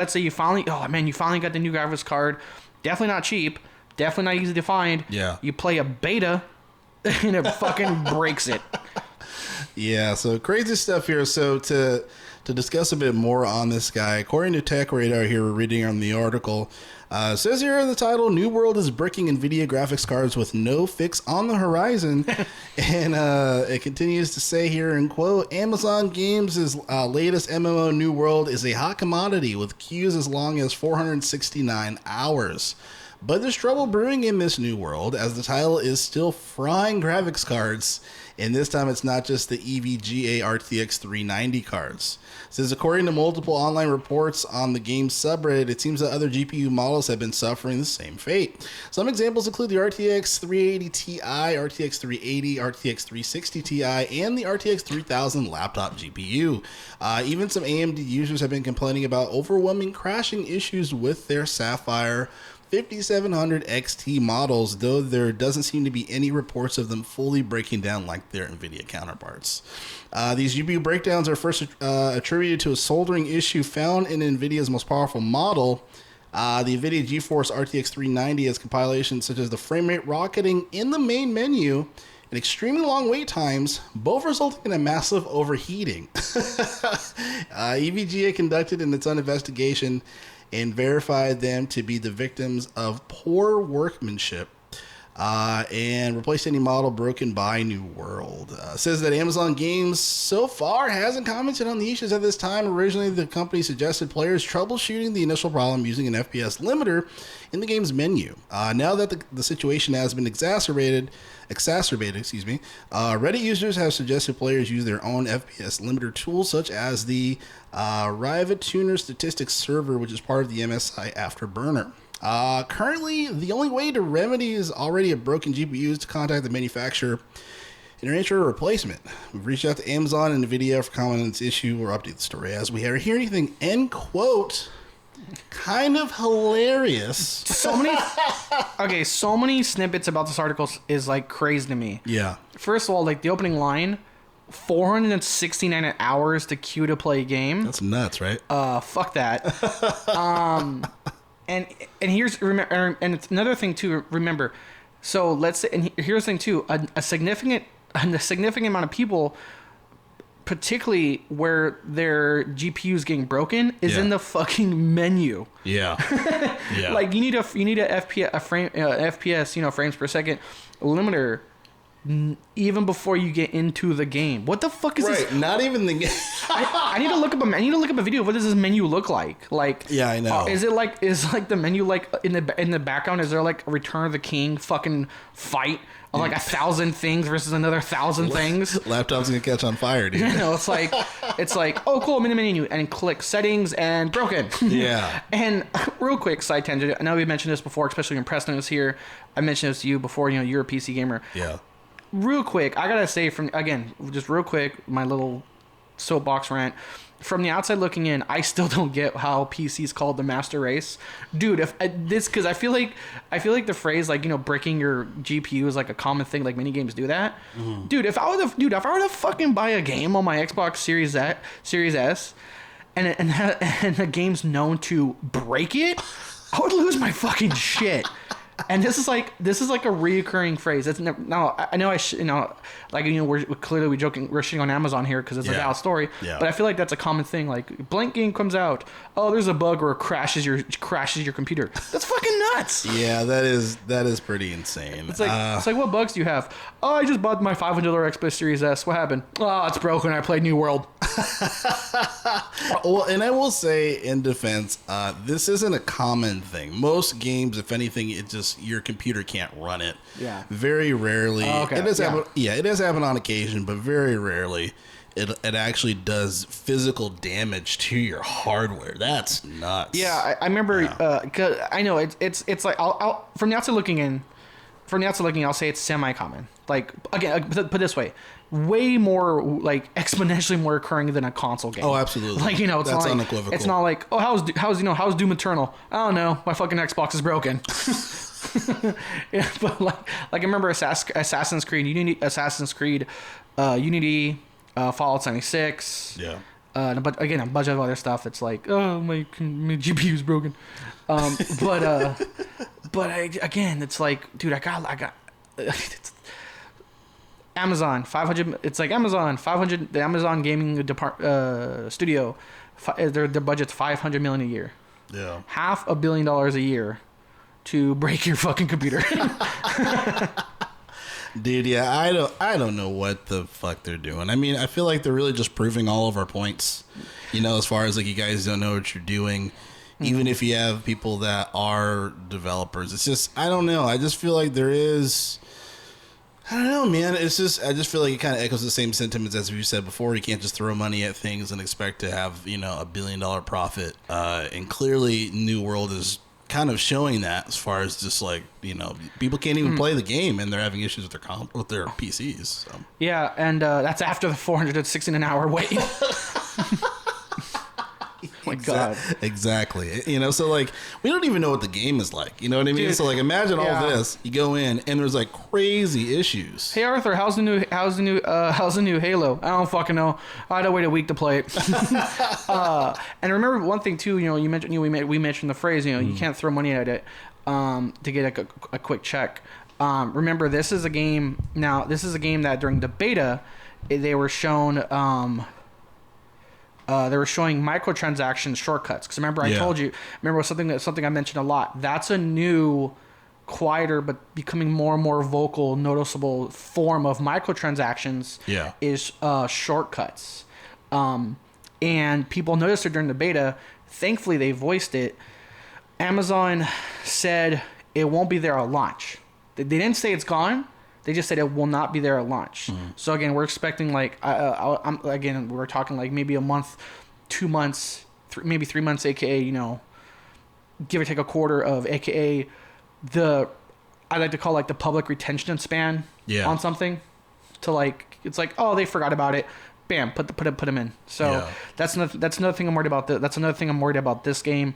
let's say you finally got the new graphics card. Definitely not cheap. Definitely not easy to find. Yeah. You play a beta, and it fucking breaks it. Yeah, so crazy stuff here. So to discuss a bit more on this guy, according to Tech Radar here, we're reading on the article, says here in the title, New World is bricking NVIDIA graphics cards with no fix on the horizon. And it continues to say here in quote, Amazon Games' latest MMO New World is a hot commodity with queues as long as 469 hours. But there's trouble brewing in this new world as the title is still frying graphics cards, and this time it's not just the EVGA RTX 390 cards. It says according to multiple online reports on the game's subreddit, it seems that other GPU models have been suffering the same fate. Some examples include the RTX 380 Ti, RTX 380, RTX 360 Ti, and the RTX 3000 laptop GPU. Even some AMD users have been complaining about overwhelming crashing issues with their Sapphire 5700 XT models, though there doesn't seem to be any reports of them fully breaking down like their NVIDIA counterparts. These GPU breakdowns are first attributed to a soldering issue found in NVIDIA's most powerful model. The NVIDIA GeForce RTX 390 has compilations such as the frame rate rocketing in the main menu and extremely long wait times, both resulting in a massive overheating. EVGA conducted in its own investigation and verified them to be the victims of poor workmanship and replaced any model broken by New World. Says that Amazon Games so far hasn't commented on the issues at this time. Originally, the company suggested players troubleshooting the initial problem using an FPS limiter in the game's menu. Now that the situation has been exacerbated, Reddit users have suggested players use their own FPS limiter tools, such as the Riva Tuner Statistics server, which is part of the MSI Afterburner. Currently, the only way to remedy is already a broken GPU is to contact the manufacturer and arrange for a replacement. We've reached out to Amazon and NVIDIA for comment on this issue or update the story as we hear anything. End quote. Kind of hilarious. So many snippets about this article is like crazy to me. Yeah. First of all, like the opening line, 469 hours to queue to play a game. That's nuts, right? Fuck that. And it's another thing too. Remember, so let's say, and here's the thing too. A significant amount of people, particularly where their GPU is getting broken, is in the fucking menu. Yeah. Yeah. Like you need a FPS, frames per second limiter. Even before you get into the game, what the fuck is this? Not even the game. I need to look up a video. What does this menu look like? Like, yeah, I know. Is the menu like in the background? Is there like a Return of the King fucking fight of like 1,000 things versus another 1,000 things? Laptop's gonna catch on fire, dude. It's like oh cool, I'm in the menu and click settings and broken. Yeah. And real quick side tangent. I know we mentioned this before, especially when Preston was here. I mentioned this to you before. You're a PC gamer. Yeah. Real quick, I gotta say my little soapbox rant. From the outside looking in, I still don't get how PC's called the master race, dude. Because I feel like the phrase breaking your GPU is like a common thing, like many games do that. Mm. Dude, if I were to fucking buy a game on my Xbox Series S, and the game's known to break it, I would lose my fucking shit. And this is like a reoccurring phrase. It's never, now I know we're clearly joking, we're shitting on Amazon here because it's a valid story. Yeah. But I feel like that's a common thing. Like blank game comes out, oh, there's a bug or it crashes your computer. That's fucking nuts. Yeah, that is pretty insane. It's like what bugs do you have? Oh, I just bought my $500 Xbox Series S. What happened? Oh, it's broken. I played New World. Well, and I will say in defense, this isn't a common thing. Most games, if anything, it just your computer can't run it. Yeah. Very rarely. Oh, okay. It does happen on occasion, but very rarely it actually does physical damage to your hardware. That's nuts. Yeah, I remember. Cause I know it's like I'll from the outside looking in. From the outside looking, I'll say it's semi-common. Like again, put it this way, way more like exponentially more occurring than a console game. Oh, absolutely. Like it's that's not unequivocal. It's not like how's Doom Eternal? I don't know. My fucking Xbox is broken. Yeah, but like I remember Assassin's Creed Unity, Fallout 76. Yeah. But again, a bunch of other stuff. It's like, oh, my GPU's broken. Again, it's like, dude, I got. It's Amazon 500. It's like Amazon 500. The Amazon gaming studio. Their budget's $500 million a year. Yeah. $500 million a year to break your fucking computer. Dude, yeah, I don't know what the fuck they're doing. I mean, I feel like they're really just proving all of our points. You know, as far as like you guys don't know what you're doing, even if you have people that are developers. It's just I don't know. I just feel like there is. I don't know, man. It's just I just feel like it kind of echoes the same sentiments as we said before. You can't just throw money at things and expect to have $1 billion profit. And clearly, New World is kind of showing that as far as just like people can't even play the game and they're having issues with their PCs. So. Yeah, and that's after the 416 an hour wait. Oh my God. Exactly. So like we don't even know what the game is like. You know what I mean? Dude, so like imagine all this. You go in and there's like crazy issues. Hey Arthur, how's the new Halo? I don't fucking know. I had to wait a week to play it. And remember one thing too. You mentioned we mentioned the phrase. You can't throw money at it to get a quick check. Remember this is a game. Now this is a game that during the beta they were shown. They were showing microtransaction shortcuts. Because remember, I told you. Remember, something I mentioned a lot. That's a new, quieter but becoming more and more vocal, noticeable form of microtransactions. Yeah. Is shortcuts, and people noticed it during the beta. Thankfully, they voiced it. Amazon said it won't be there at launch. They didn't say it's gone. They just said it will not be there at launch. So again, we're expecting like we're talking like maybe a month, 2 months, maybe 3 months, aka give or take a quarter of, aka I like to call like the public retention span on something. To like it's like, oh, they forgot about it, bam, put them in. So that's another thing I'm worried about. That's another thing I'm worried about this game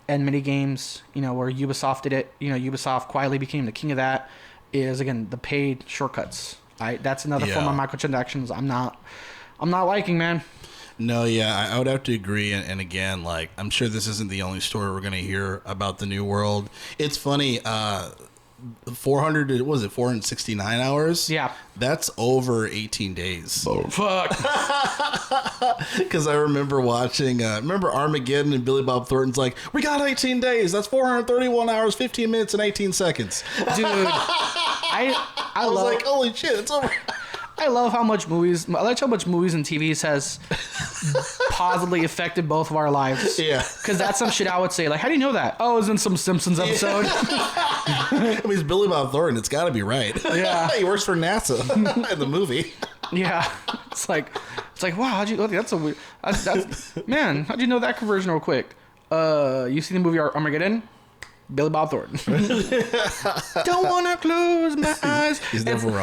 and many games. Where Ubisoft did it. Ubisoft quietly became the king of that. Is again the paid shortcuts. That's another form of microtransactions. I'm not liking, man. No, I would have to agree. And again, like I'm sure this isn't the only story we're gonna hear about the New World. It's funny. 469 hours? Yeah. That's over 18 days. Oh, fuck. Because I remember watching, remember Armageddon and Billy Bob Thornton's like, we got 18 days. That's 431 hours, 15 minutes, and 18 seconds. Dude, I was like, holy shit, it's over. I like how much movies and TVs has positively affected both of our lives. Yeah. Because that's some shit I would say. Like, how do you know that? Oh, it was in some Simpsons episode. I mean, it's Billy Bob Thornton. It's got to be right. Yeah. He works for NASA in the movie. Yeah. It's like, wow, how'd you, that's a weird, man, how'd you know that conversion real quick? You seen the movie Armageddon? Billy Bob Thornton. Don't want to close my eyes. He's never wrong.